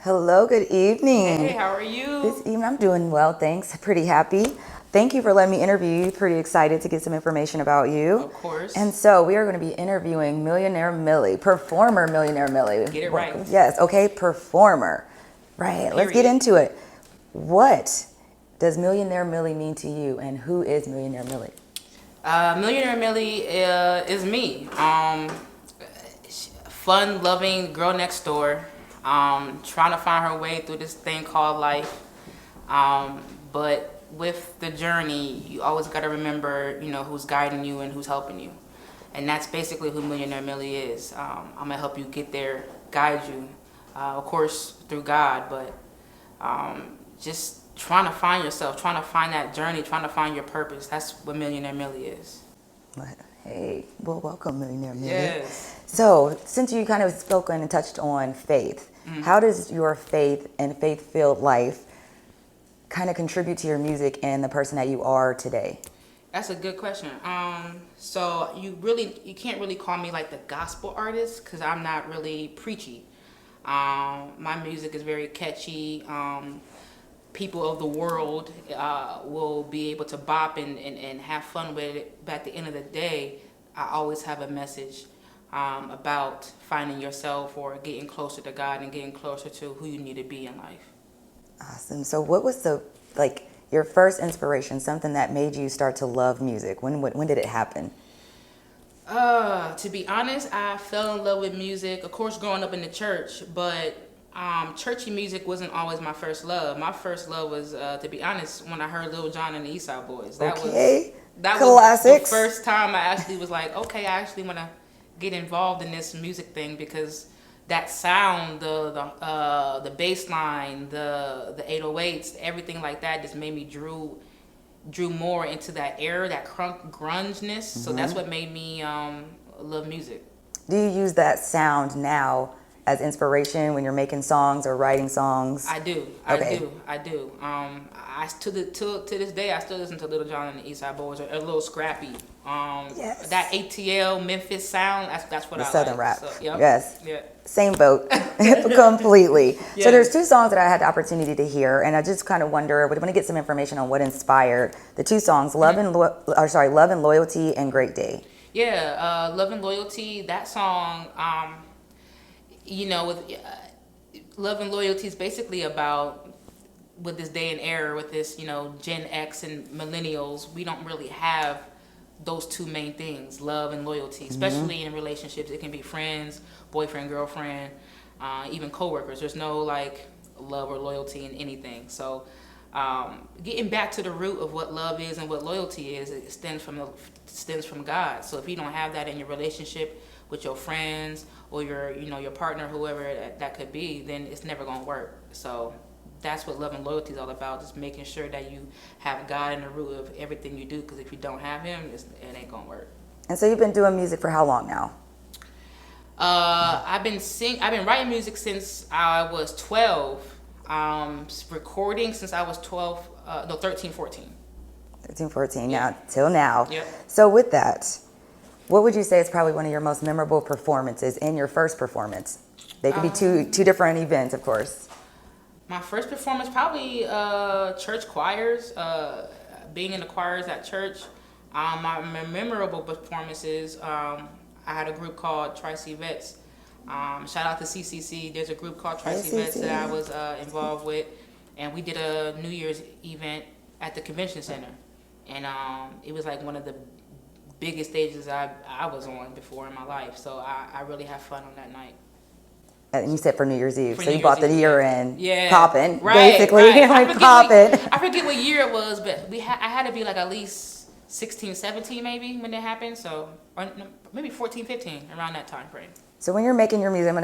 Hello, good evening. Hey, how are This you? evening, I'm doing well, thanks. Pretty happy. Thank you for letting me interview you. Pretty excited to get some information about you. Of course. And so we are going to be interviewing Millionaire Milly, performer Millionaire Milly. Get it right. Yes, okay, performer. Right, let's get Period. into it. What does Millionaire Milly mean to you, and who is Millionaire Milly? Millionaire Millie is me. Fun, loving girl next door. Trying to find her way through this thing called life. But with the journey, you always got to remember, who's guiding you and who's helping you. And that's basically who Millionaire Millie is. I'm gonna help you get there, guide you, of course through God, but just trying to find yourself, trying to find that journey, trying to find your purpose. That's what Millionaire Millie is. But, hey, well, welcome, Millionaire Milly. Yes. So, since you kind of spoken and touched on faith, how does your faith and faith-filled life kind of contribute to your music and the person that you are today? That's a good question. So you can't really call me like the gospel artist because I'm not really preachy. My music is very catchy. People of the world will be able to bop and have fun with it. But at the end of the day, I always have a message about finding yourself or getting closer to God and getting closer to who you need to be in life. Awesome. So, what was your first inspiration, something that made you start to love music? When did it happen? To be honest, I fell in love with music, of course, growing up in the church, but churchy music wasn't always my first love. My first love was, to be honest, when I heard Lil Jon and the East Side Boys. Okay. That was the Classics. first time I actually was like, okay, I actually want to get involved in this music thing because that sound, the bass line, the 808s, everything like that just made me drew more into that era, that grungeness. So that's what made me love music. Do you use that sound now as inspiration when you're making songs or writing songs? I do. Okay. I do. To this day, I still listen to Little John and the East Side Boys, or a little scrappy. Yes. That ATL Memphis sound. That's what The I Southern like. rap. So, yep. Yes. Yeah. Same boat. Completely. So Yes. there's two songs that I had the opportunity to hear, and I just kind of wonder, would want to get some information on what inspired the two songs, Love and Loyalty and Great Day. Yeah. Love and Loyalty. That song. With Love and Loyalty is basically about, with this day and era, with this, Gen X and millennials, we don't really have those two main things, love and loyalty, especially in relationships. It can be friends, boyfriend, girlfriend, even coworkers. There's no like love or loyalty in anything. So getting back to the root of what love is and what loyalty is, it stems from God. So if you don't have that in your relationship with your friends or your partner, whoever that could be, then it's never gonna work. So that's what love and loyalty is all about, just making sure that you have God in the root of everything you do, because if you don't have him, it ain't gonna work. And so you've been doing music for how long now? I've been writing music since I was 12, recording since I was 12, 13, 14. 13, 14, now till now. Yep. So with that, what would you say is probably one of your most memorable performances in your first performance? They could be two different events, of course. My first performance, probably church choirs, being in the choirs at church. My memorable performances, I had a group called Tri-C Vets. Shout out to CCC. There's a group called Tri-C Vets that I was involved with. And we did a New Year's event at the convention center. And it was like one of the biggest stages I was on before in my life. So I really had fun on that night. And you said for New Year's Eve. For So New you bought the Year's Eve, year yeah. in Yeah. popping, Right, basically. right. Like popping. I forget what year it was, but I had to be like at least 16, 17 maybe when it happened. So, or no, maybe 14, 15, around that time frame. So when you're making your music,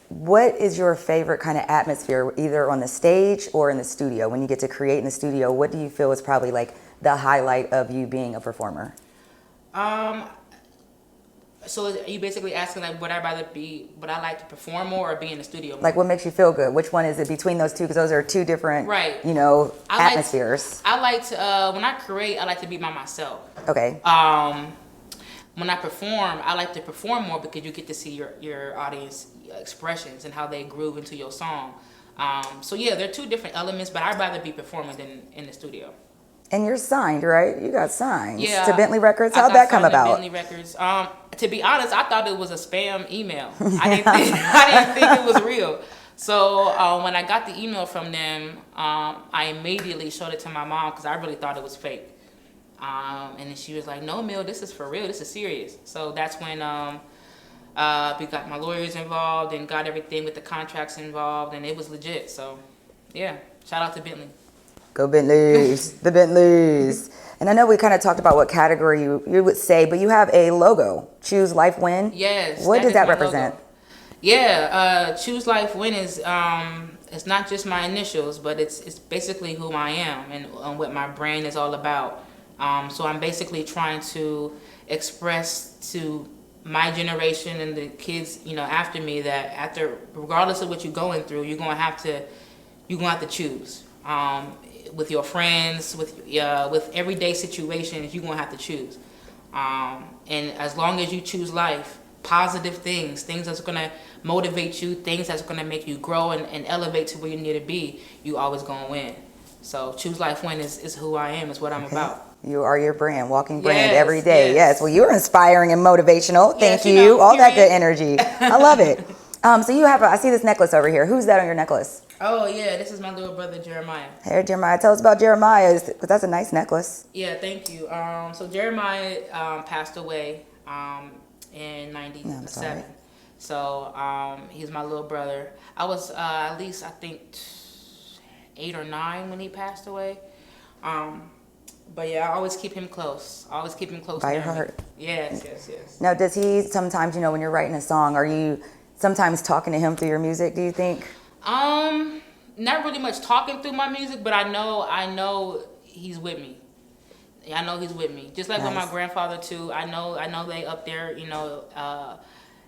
what is your favorite kind of atmosphere, either on the stage or in the studio? When you get to create in the studio, what do you feel is probably like the highlight of you being a performer? So are you basically asking like would I like to perform more or be in the studio more? Like what makes you feel good? Which one is it between those two? Because those are two different, Right. atmospheres. I like to when I create, I like to be by myself. Okay. When I perform, I like to perform more because you get to see your audience expressions and how they groove into your song. So yeah, they're two different elements, but I'd rather be performing than in the studio. And you're signed, right? You got signed Yeah, to Bentley Records. I How'd got that come signed to about? Bentley Records. To be honest, I thought it was a spam email. I didn't think it was real. So when I got the email from them, I immediately showed it to my mom because I really thought it was fake. And then she was like, "No, Mill, this is for real. This is serious." So that's when we got my lawyers involved and got everything with the contracts involved, and it was legit. So yeah, shout out to Bentley. Go Bentleys, the Bentleys. And I know we kind of talked about what category you would say, but you have a logo, Choose Life Win. Yes. What does that my represent? logo. Yeah, Choose Life Win is it's not just my initials, but it's basically who I am and what my brand is all about. So I'm basically trying to express to my generation and the kids, after me that regardless of what you're going through, you're gonna have to choose. With your friends, with everyday situations, you're gonna have to choose. And as long as you choose life, positive things that's gonna motivate you, things that's gonna make you grow and elevate to where you need to be, you always gonna win. So Choose Life Win is who I am, is what I'm about. You are your brand, walking brand Yes, every day. yes. Well, you're inspiring and motivational. Yes, Thank you. All that period. good energy. I love it. So you have, I see this necklace over here. Who's that on your necklace? Oh yeah, this is my little brother Jeremiah. Hey, Jeremiah. Tell us about Jeremiah, because that's a nice necklace. Yeah, thank you. So Jeremiah passed away in I'm '97. sorry. So he's my little brother. I was at least, I think, 8 or 9 when he passed away. But yeah, I always keep him close. I always keep him close. By your near me. heart. Yes. Now, does he sometimes, when you're writing a song, are you sometimes talking to him through your music, do you think? Not really much talking through my music, but I know he's with me. I know he's with me. Just like with my Nice. grandfather too. I know they up there,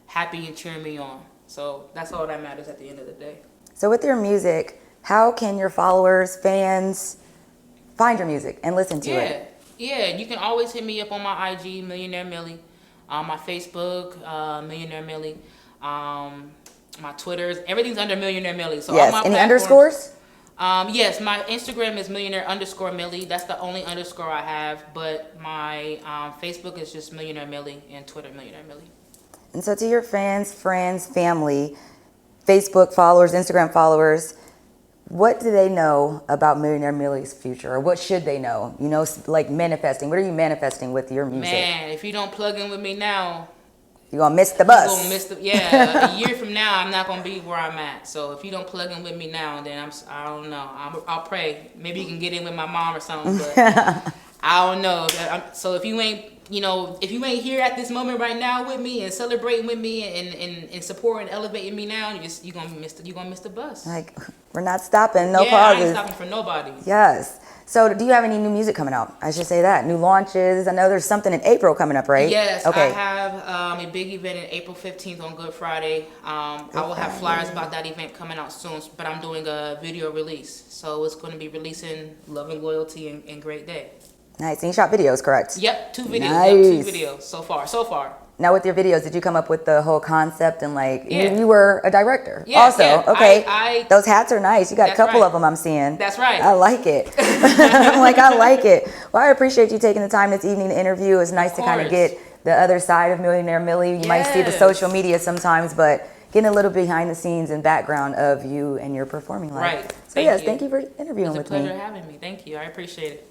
happy and cheering me on. So that's all that matters at the end of the day. So with your music, how can your followers, fans, find your music and listen to it? Yeah. You can always hit me up on my IG, Millionaire Milly, my Facebook, Millionaire Milly, my Twitters. Everything's under Millionaire Milly. So Yes. all my Any platforms- underscores? Yes, my Instagram is millionaire_Milly. That's the only underscore I have. But my Facebook is just Millionaire Milly, and Twitter Millionaire Milly. And so to your fans, friends, family, Facebook followers, Instagram followers, what do they know about Millionaire Milly's future? Or what should they know? Like manifesting. What are you manifesting with your music? Man, if you don't plug in with me now, You're going to miss the bus. you're gonna miss a year from now, I'm not gonna be where I'm at. So if you don't plug in with me now, then I don't know. I'll pray. Maybe you can get in with my mom or something, but I don't know. So if you ain't here at this moment right now with me and celebrating with me and supporting and elevating me now, you're gonna miss the bus. Like, we're not stopping. No I pauses. ain't stopping for nobody. Yes. So do you have any new music coming out? I should say that. New launches. I know there's something in April coming up, right? Yes, Okay. I have a big event in April 15th on Good Friday. I will have flyers about that event coming out soon, but I'm doing a video release. So it's going to be releasing Love and Loyalty and Great Day. Nice. And you shot videos, correct? Yep, 2 videos. Nice. Yep, 2 videos so far. Now with your videos, did you come up with the whole concept and Yeah. you were a director Yeah, also? yeah. Okay. Those hats are nice. You got a That's couple right. of them I'm seeing. That's right. I like it. I'm like, I like it. Well, I appreciate you taking the time this evening to interview. It's nice to kind of course. get the other side of Millionaire Milly. You might see the Yes. social media sometimes, but getting a little behind the scenes and background of you and your performing life. Right. So yes, thank you for interviewing It was a with me. pleasure having me. Thank you. I appreciate it.